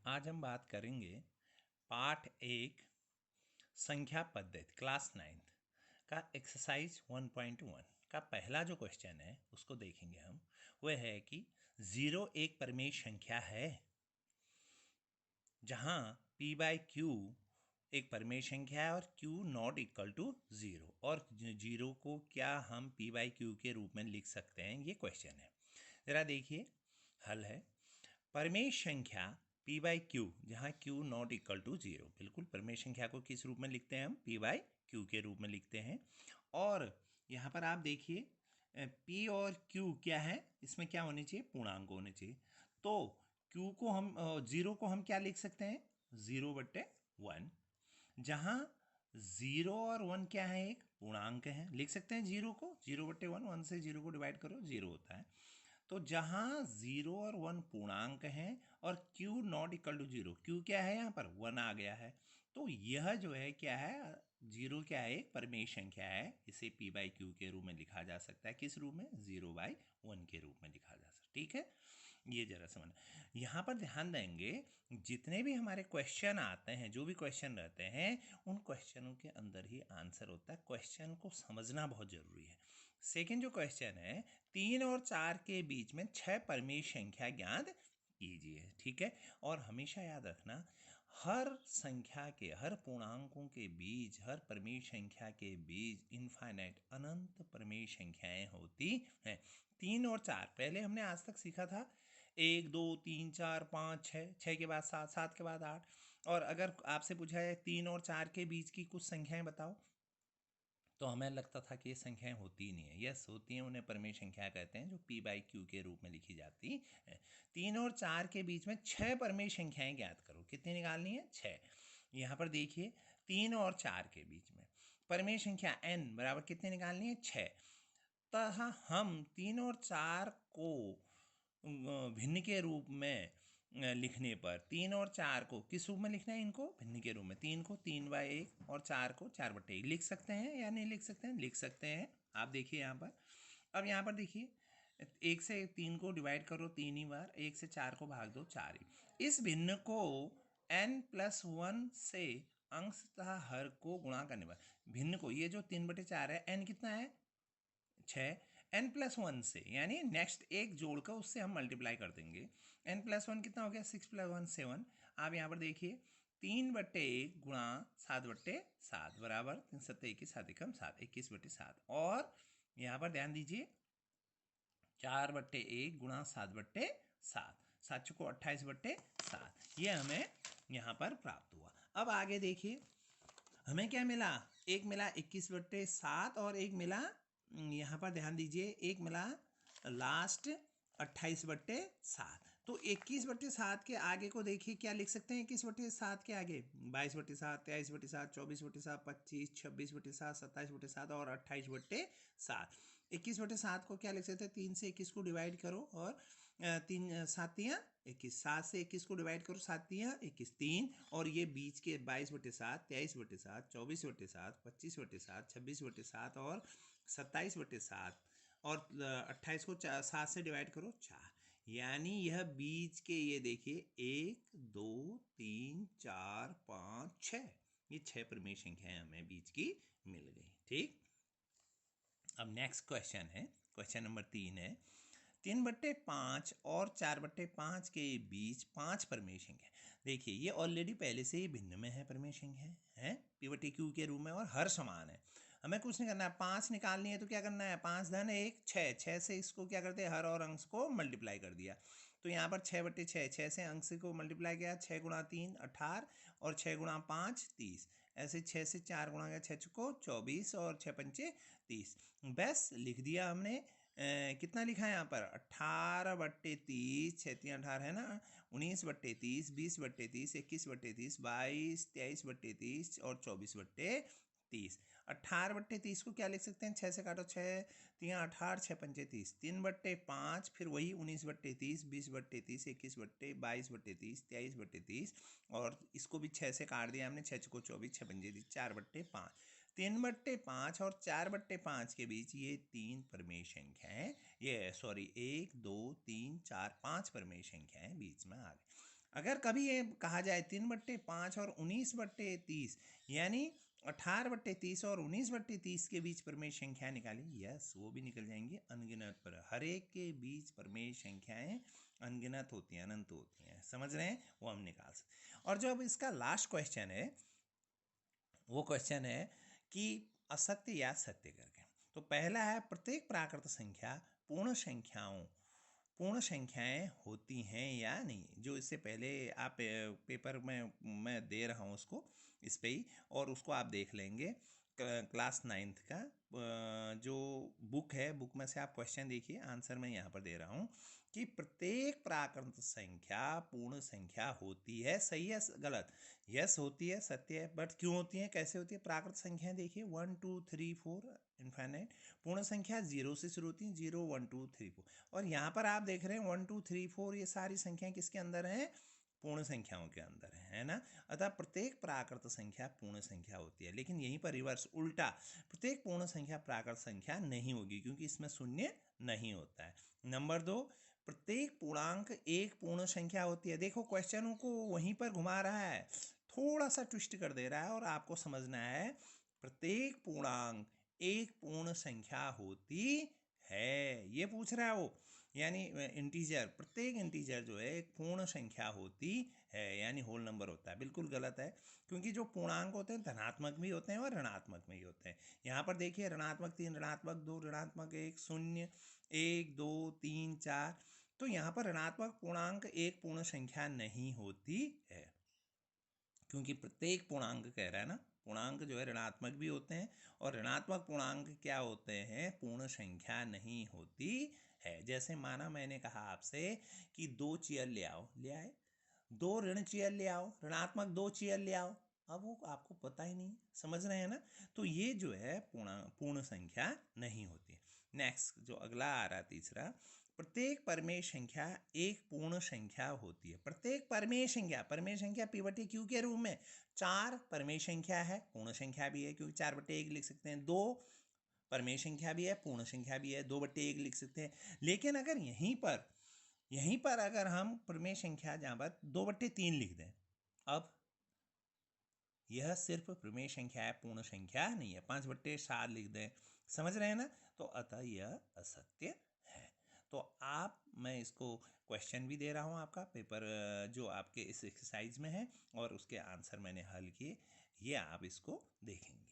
आज हम बात करेंगे पाठ 1 संख्या पद्धति क्लास 9th का एक्सरसाइज 1.1 का पहला जो क्वेश्चन है उसको देखेंगे हम। वह है कि 0 एक परिमेय संख्या है जहां p बाई क्यू एक परिमेय संख्या है और q नॉट इक्वल टू 0 और 0 को क्या हम p बाई क्यू के रूप में लिख सकते हैं, ये क्वेश्चन है। ज़रा देखिए, हल है परिमेय संख्या p बाई क्यू जहाँ q नॉट इक्वल टू 0। बिल्कुल परिमेय संख्या को किस रूप में लिखते हैं हम? p बाई क्यू के रूप में लिखते हैं। और यहाँ पर आप देखिए p और q क्या है, इसमें क्या होने चाहिए? पूर्णांक होने चाहिए। तो q को हम 0 को हम क्या लिख सकते हैं? 0/1। जहाँ 0 और 1 क्या है? एक पूर्णांक है, लिख सकते हैं 0 को 0/1। 1 से 0 को डिवाइड करो 0 होता है। तो जहाँ 0 और 1 पूर्णांक हैं और q not equal to 0, q क्या है? यहाँ पर 1 आ गया है। तो यह जो है क्या है? 0 क्या है? एक परिमेय संख्या है। इसे p बाई क्यू के रूप में लिखा जा सकता है। किस रूप में? 0/1 के रूप में लिखा जा सकता है। ठीक है, ये जरा समझ। यहाँ पर ध्यान देंगे, जितने भी हमारे क्वेश्चन आते हैं, जो भी क्वेश्चन रहते हैं, उन क्वेश्चनों के अंदर ही आंसर होता है। क्वेश्चन को समझना बहुत जरूरी है। सेकंड जो क्वेश्चन है, 3 और 4 के बीच में 6 परिमेय संख्या ज्ञात कीजिए। ठीक है, और हमेशा याद रखना, हर संख्या के, हर पूर्णांकों के बीच, हर परिमेय संख्या के बीच इनफाइनाइट अनंत परिमेय संख्याएं होती हैं। 3 और 4 पहले हमने आज तक सीखा था। 1 2 3 4 5 6, 6 के बाद 7, 7 के बाद 8। और अगर आपसे पूछा है 3 और 4 के बीच की कुछ संख्याएं बताओ, तो हमें लगता था कि ये संख्याएं होती ही नहीं है। यस, होती हैं, उन्हें परिमेय संख्या कहते हैं, जो p बाई क्यू के रूप में लिखी जाती है। 3 और 4 के बीच में 6 परिमेय संख्याएं ज्ञात करो। कितनी निकालनी है? 6। यहाँ पर देखिए, 3 और 4 के बीच में परिमेय संख्या n बराबर कितनी निकालनी है? 6। तथा हम 3 और 4 को भिन्न के रूप में लिखने पर 3 और 4 को किस रूप में लिखना है? इनको भिन्न के रूप में। 3 को 3/1 और 4 को 4/1 लिख सकते हैं या नहीं लिख सकते हैं? लिख सकते हैं। आप देखिए यहाँ पर, अब यहाँ पर देखिए, 1 से 3 को डिवाइड करो 3 ही बार, 1 से 4 को भाग दो 4 ही। इस भिन्न को n+1 से अंश तथा हर को गुणा करने पर भिन्न को, ये जो 3/4 है, n कितना है? 6। n+1 से, यानी नेक्स्ट एक जोड़कर उससे हम मल्टीप्लाई कर देंगे। n+1 कितना हो गया? 6+1 7। आप यहाँ पर देखिए, 3/1 गुणा 7/7 बराबर 3 7 21 7 एकम 7, 21/7। और यहाँ पर ध्यान दीजिए, 4/1 गुणा 7/7, 7 को 28/7, ये हमें यहाँ पर प्राप्त हुआ। अब आगे देखिए, हमें क्या मिला? एक मिला 21/7 और एक मिला, यहाँ पर ध्यान दीजिए, एक मिला लास्ट 28/7। तो 21/7 के आगे को देखिए, क्या लिख सकते हैं? 21/7 के आगे 22/7, 23/7, 24/7, 25, 26/7, 27/7 और 28/7। 21/7 को क्या लिख सकते हैं? 3 से 21 को डिवाइड करो और 3 7 21, 7 से 21 को डिवाइड करो, 7 21, 3। और ये बीच के 22/7, 23/7, 24/7, 25/7, 26/7 और 27/7 और 28 को 7 से डिवाइड करो 4। यानी यह बीच के, ये देखिए, 1 2 3 4 5 6, ये 6 परिमेय संख्याएं हमें बीच की मिल गई। ठीक, अब नेक्स्ट क्वेश्चन है, क्वेश्चन नंबर 3 है, 3/5 और 4/5 के बीच 5 परिमेय संख्या। देखिए, ये ऑलरेडी पहले से ही भिन्न में है, परिमेय संख्या है p/q के रूप में, और हर समान है। हमें कुछ नहीं करना है, 5 निकालनी है तो क्या करना है? 5 धन 1 6, 6 से इसको क्या करते हैं? हर और अंश को मल्टीप्लाई कर दिया। तो यहाँ पर 6/6, 6 से अंश को मल्टीप्लाई किया, 6 गुणा 3 18 और 6 गुणा 5 30। ऐसे 6 से 4 गुणा गया, 6 को 24 और 6 पंचे 30। बस लिख दिया हमने। कितना लिखा है यहाँ पर? 18/30, 6 18 है ना, 19/30, 20/30, 21/30, 22, 23/30 और 24/30। 18/30 को क्या लिख सकते हैं? 6 से काटो, 6 3 18, 6 पंचे 30, 3/5, फिर वही 19/30, 20/30, 21/22/30, 23/30, और इसको भी 6 से काट दिया हमने, 6 को 24, 6 पंजे 30, 4/5। 3/5 और 4/5 के बीच ये 3 परिमेय संख्याएं, ये सॉरी 1 2 3 4 5 परिमेय संख्याएं बीच में आ गई। अगर कभी ये कहा जाए 3/5 और 19/30 यानी 18/30 और 19/30 के बीच परमेय संख्या निकाली, यस वो भी निकल जाएंगी अनगिनत। पर हर एक के बीच परमेय संख्याएं अनगिनत होती हैं, अनंत होती हैं, समझ रहे हैं, वो हम निकाल सकते। और जो अब इसका लास्ट क्वेश्चन है वो क्वेश्चन है कि असत्य या सत्य करके। तो पहला है प्रत्येक प्राकृत संख्या पूर्ण संख्याएं होती हैं या नहीं। जो इससे पहले आप पेपर में मैं दे रहा हूँ उसको इस पे ही, और उसको आप देख लेंगे क्लास 9th का जो बुक है, बुक में से आप क्वेश्चन देखिए, आंसर मैं यहाँ पर दे रहा हूँ कि प्रत्येक प्राकृत संख्या पूर्ण संख्या होती है। सही है गलत? यस होती है, सत्य है। बट क्यों होती है, कैसे होती है? प्राकृत संख्या देखिए 1 2 3 4 इनफाइनाइट। पूर्ण संख्या 0 से शुरू होती है, 0 1 2 3 4। और यहाँ पर आप देख रहे हैं 1 2 3 4 ये सारी संख्याएं किसके अंदर हैं? पूर्ण संख्याओं के अंदर है ना। अतः प्रत्येक प्राकृत संख्या पूर्ण संख्या होती है। लेकिन यहीं पर रिवर्स उल्टा, प्रत्येक पूर्ण संख्या प्राकृत संख्या नहीं होगी क्योंकि इसमें शून्य नहीं होता है। नंबर 2, प्रत्येक पूर्णांक एक पूर्ण संख्या होती है। देखो क्वेश्चनों को वहीं पर घुमा रहा है, थोड़ा सा ट्विस्ट कर दे रहा है, और आपको समझना है प्रत्येक पूर्णांक एक पूर्ण संख्या होती है, ये पूछ रहा है वो। यानी इंटीजर, प्रत्येक इंटीजर जो है एक पूर्ण संख्या होती है, यानी होल नंबर होता है। बिल्कुल गलत है, क्योंकि जो पूर्णांक होते हैं धनात्मक भी होते हैं और ऋणात्मक भी होते हैं। यहाँ पर देखिए ऋणात्मक 3, ऋणात्मक 2, ऋणात्मक 1, 0, 1 2 3 4। तो यहाँ पर ऋणात्मक पूर्णांक एक पूर्ण संख्या नहीं होती है, क्योंकि प्रत्येक पूर्णांक कह रहा है ना, पूर्णांक जो है ऋणात्मक भी होते हैं, और ऋणात्मक पूर्णांक क्या होते हैं? पूर्ण संख्या नहीं होती है। जैसे माना मैंने कहा आपसे कि 2 चेयर ले आओ, ले आए। 2 ऋण चेयर ले आओ, ऋणात्मक 2 चेयर ले आओ। अब वो आपको पता ही नहीं, समझ रहे हैं ना। तो ये जो है पूर्ण संख्या नहीं होती। नेक्स्ट जो अगला आ रहा है तीसरा, प्रत्येक परमेय संख्या एक पूर्ण संख्या होती है। प्रत्येक परमेय संख्या P/Q के रूप में 4 परमेय संख्या है, पूर्ण संख्या भी है, क्योंकि 4/1 लिख सकते हैं। 2 परमेय संख्या भी है, पूर्ण संख्या भी है, 2/1 लिख सकते हैं। लेकिन अगर यहीं पर अगर हम परमेय संख्या जहाँ पर 2/3 लिख दें, अब यह सिर्फ प्रमेय संख्या है, पूर्ण संख्या नहीं है। 5/7 लिख दें, समझ रहे हैं ना। तो अतः यह असत्य है। तो आप, मैं इसको क्वेश्चन भी दे रहा हूँ आपका पेपर जो आपके इस एक्सरसाइज में है, और उसके आंसर मैंने हल किए, ये आप इसको देखेंगे।